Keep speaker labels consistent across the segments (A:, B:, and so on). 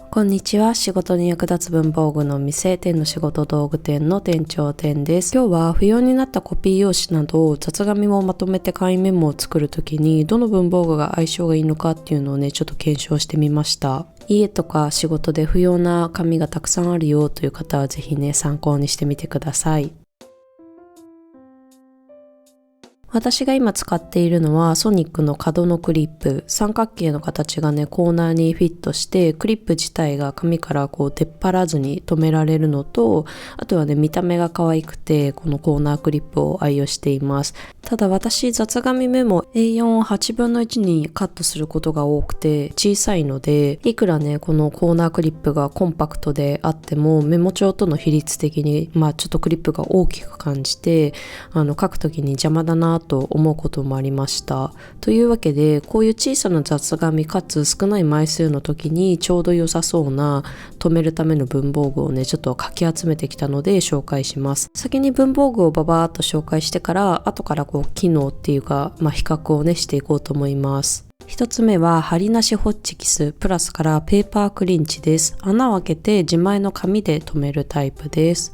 A: こんにちは。仕事に役立つ文房具の店、天の仕事道具店の店長天です。今日は不要になったコピー用紙など雑紙をまとめて簡易メモを作るときにどの文房具が相性がいいのかっていうのをちょっと検証してみました。家とか仕事で不要な紙がたくさんあるよという方はぜひ参考にしてみてください。私が今使っているのはソニックの角のクリップ。三角形の形がコーナーにフィットしてクリップ自体が紙から出っ張らずに留められるのと、あとは見た目が可愛くてこのコーナークリップを愛用しています。ただ私雑紙メモ A4 を8分の1にカットすることが多くて小さいので、いくらこのコーナークリップがコンパクトであってもメモ帳との比率的にちょっとクリップが大きく感じて書くときに邪魔だなと思うこともありました。というわけでこういう小さな雑紙かつ少ない枚数の時にちょうど良さそうな留めるための文房具をちょっとかき集めてきたので紹介します。先に文房具をババーっと紹介してから後から機能っていうか、比較をしていこうと思います。一つ目は針なしホッチキスプラスからペーパークリンチです。穴を開けて自前の紙で留めるタイプです。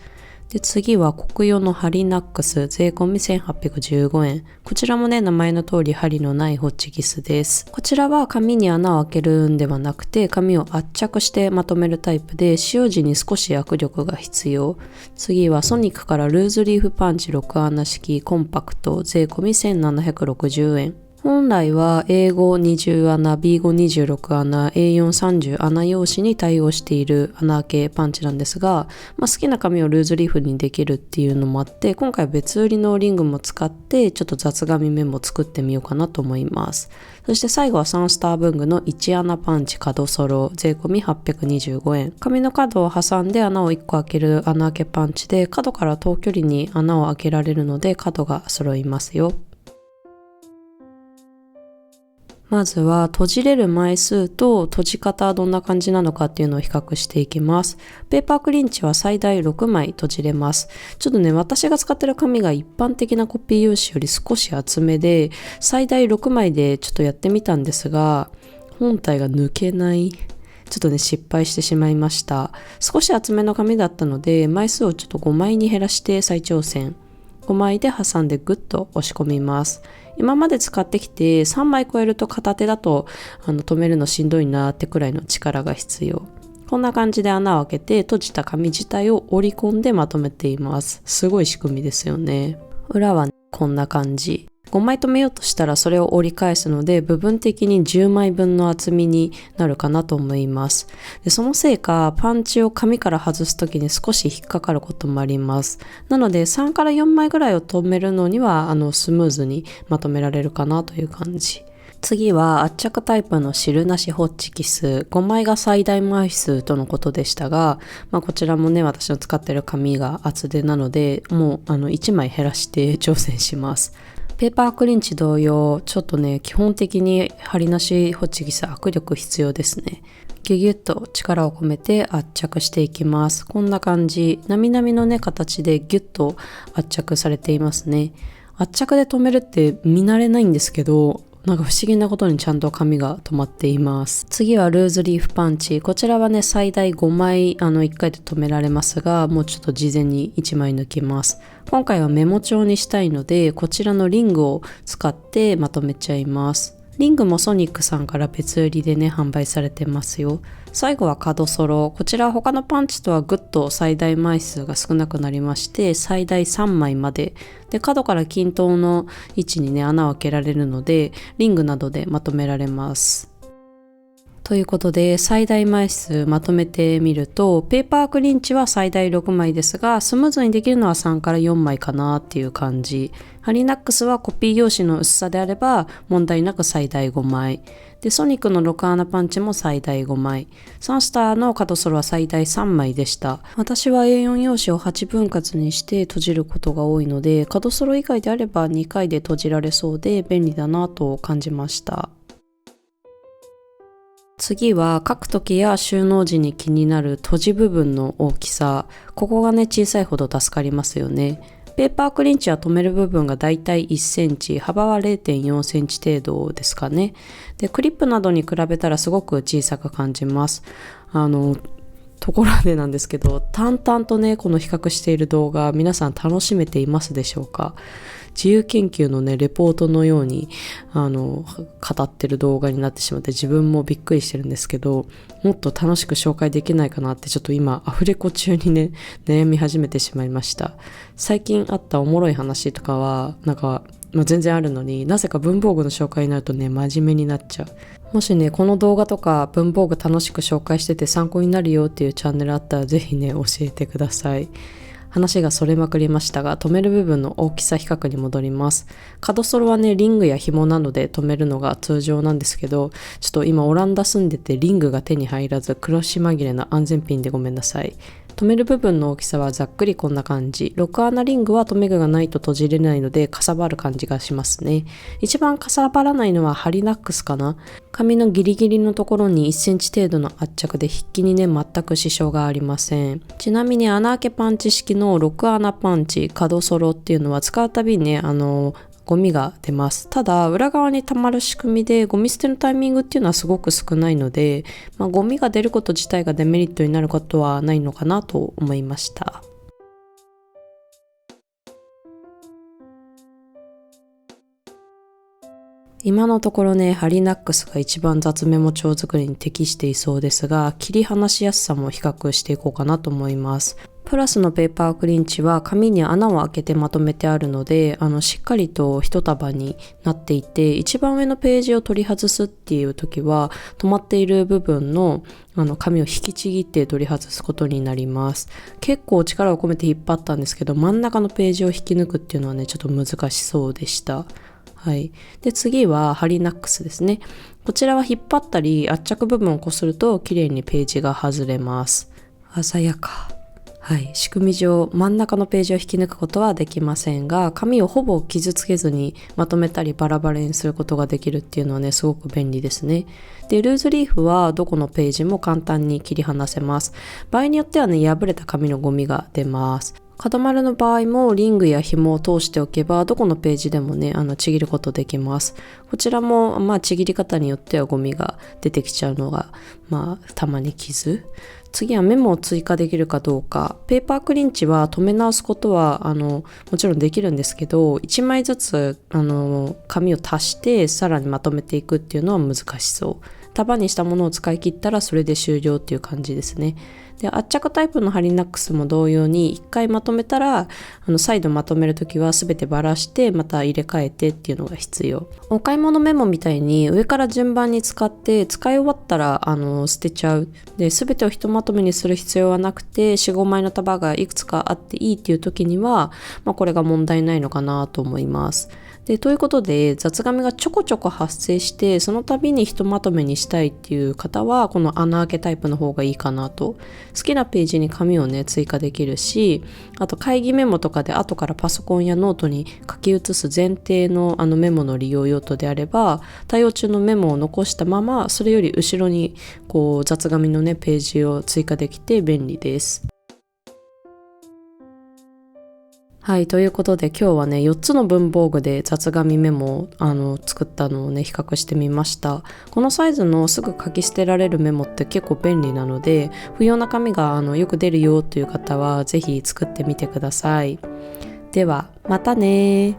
A: で次は国用の針ナックス税込み1815円。こちらも名前の通り針のないホッチキスです。こちらは紙に穴を開けるんではなくて紙を圧着してまとめるタイプで使用時に少し握力が必要。次はソニックからルーズリーフパンチ6穴式コンパクト税込み1760円。本来は A5 20穴、B5 26穴、A4 30穴用紙に対応している穴開けパンチなんですが、好きな紙をルーズリーフにできるっていうのもあって、今回別売りのリングも使ってちょっと雑紙メモを作ってみようかなと思います。そして最後はサンスター文具の1穴パンチ角ソロ税込み825円。紙の角を挟んで穴を1個開ける穴開けパンチで角から遠距離に穴を開けられるので角が揃いますよ。まずは閉じれる枚数と閉じ方はどんな感じなのかっていうのを比較していきます。ペーパークリンチは最大6枚閉じれます。ちょっと私が使ってる紙が一般的なコピー用紙より少し厚めで、最大6枚でちょっとやってみたんですが、本体が抜けない。ちょっと失敗してしまいました。少し厚めの紙だったので、枚数をちょっと5枚に減らして再挑戦。5枚で挟んでグッと押し込みます。今まで使ってきて3枚超えると片手だと留めるのしんどいなってくらいの力が必要。こんな感じで穴を開けて閉じた紙自体を折り込んでまとめています。すごい仕組みですよね。裏はこんな感じ。5枚留めようとしたらそれを折り返すので部分的に10枚分の厚みになるかなと思います。でそのせいかパンチを紙から外すときに少し引っかかることもあります。なので3から4枚ぐらいを留めるのにはスムーズにまとめられるかなという感じ。次は圧着タイプの汁なしホッチキス。5枚が最大枚数とのことでしたが、こちらも私の使ってる紙が厚手なのでもう1枚減らして挑戦します。ペーパークリンチ同様、ちょっと基本的に針なしホッチキス握力必要ですね。ギュギュッと力を込めて圧着していきます。こんな感じ、なみなみの形でギュッと圧着されていますね。圧着で留めるって見慣れないんですけど、不思議なことにちゃんと紙が止まっています。次はルーズリーフパンチ。こちらは最大5枚1回で留められますが、もうちょっと事前に1枚抜きます。今回はメモ帳にしたいので、こちらのリングを使ってまとめちゃいます。リングもソニックさんから別売りで販売されてますよ。最後は角ソロ。こちらは他のパンチとはぐっと最大枚数が少なくなりまして、最大3枚まで。で、角から均等の位置に穴を開けられるので、リングなどでまとめられます。ということで最大枚数まとめてみると、ペーパークリンチは最大6枚ですが、スムーズにできるのは3から4枚かなっていう感じ。ハリナックスはコピー用紙の薄さであれば問題なく最大5枚。で、ソニックの6穴パンチも最大5枚。サンスターの角ソロは最大3枚でした。私は A4 用紙を8分割にして閉じることが多いので、角ソロ以外であれば2回で閉じられそうで便利だなと感じました。次は書くときや収納時に気になる閉じ部分の大きさ。ここが小さいほど助かりますよね。ペーパークリンチは留める部分がだいたい1センチ、幅は 0.4 センチ程度ですかね。で、クリップなどに比べたらすごく小さく感じます。ところでなんですけど、淡々とねこの比較している動画皆さん楽しめていますでしょうか。自由研究のねレポートのように語ってる動画になってしまって自分もびっくりしてるんですけど、もっと楽しく紹介できないかなってちょっと今アフレコ中にね悩み始めてしまいました。最近あったおもろい話とかは全然あるのに、なぜか文房具の紹介になるとね真面目になっちゃう。もしねこの動画とか文房具楽しく紹介してて参考になるよっていうチャンネルあったらぜひね教えてください。話がそれまくりましたが、止める部分の大きさ比較に戻ります。カドソロはねリングや紐などで止めるのが通常なんですけど、ちょっと今オランダ住んでてリングが手に入らず苦し紛れな安全ピンでごめんなさい。止める部分の大きさはざっくりこんな感じ。6穴リングは留め具がないと閉じれないのでかさばる感じがしますね。一番かさばらないのはハリナックスかな。紙のギリギリのところに1センチ程度の圧着で筆記にね全く支障がありません。ちなみに穴開けパンチ式の6穴パンチ角ソロっていうのは使うたびにねゴミが出ます。ただ裏側に溜まる仕組みでゴミ捨てのタイミングっていうのはすごく少ないので、ゴミが出ること自体がデメリットになることはないのかなと思いました。今のところねハリナックスが一番雑メモ帳作りに適していそうですが、切り離しやすさも比較していこうかなと思います。プラスのペーパークリンチは紙に穴を開けてまとめてあるのでしっかりと一束になっていて、一番上のページを取り外すっていう時は止まっている部分の紙を引きちぎって取り外すことになります。結構力を込めて引っ張ったんですけど、真ん中のページを引き抜くっていうのはねちょっと難しそうでした。はい。で次はハリナックスですね。こちらは引っ張ったり圧着部分をこすると綺麗にページが外れます。鮮やか。はい、仕組み上真ん中のページを引き抜くことはできませんが、紙をほぼ傷つけずにまとめたりバラバラにすることができるっていうのはねすごく便利ですね。でルーズリーフはどこのページも簡単に切り離せます。場合によってはね破れた紙のゴミが出ます。角丸の場合もリングや紐を通しておけばどこのページでもねちぎることできます。こちらもちぎり方によってはゴミが出てきちゃうのがたまに傷。次はメモを追加できるかどうか。ペーパークリンチは留め直すことはもちろんできるんですけど、1枚ずつ紙を足してさらにまとめていくっていうのは難しそう。束にしたものを使い切ったらそれで終了っていう感じですね。で圧着タイプのハリナックスも同様に1回まとめたら再度まとめるときは全てばらしてまた入れ替えてっていうのが必要。お買い物メモみたいに上から順番に使って使い終わったら捨てちゃう。で全てをひとまとめにする必要はなくて 4,5 枚の束がいくつかあっていいっていう時には、これが問題ないのかなと思います。でということで雑紙がちょこちょこ発生してその度にひとまとめにしたいっていう方はこの穴開けタイプの方がいいかなと。好きなページに紙をね追加できるし、あと会議メモとかで後からパソコンやノートに書き写す前提のメモの利用用途であれば対応中のメモを残したままそれより後ろに雑紙のねページを追加できて便利です。はい、ということで今日はね4つの文房具で雑紙メモを作ったのをね比較してみました。このサイズのすぐ書き捨てられるメモって結構便利なので、不要な紙がよく出るよという方はぜひ作ってみてください。ではまたね。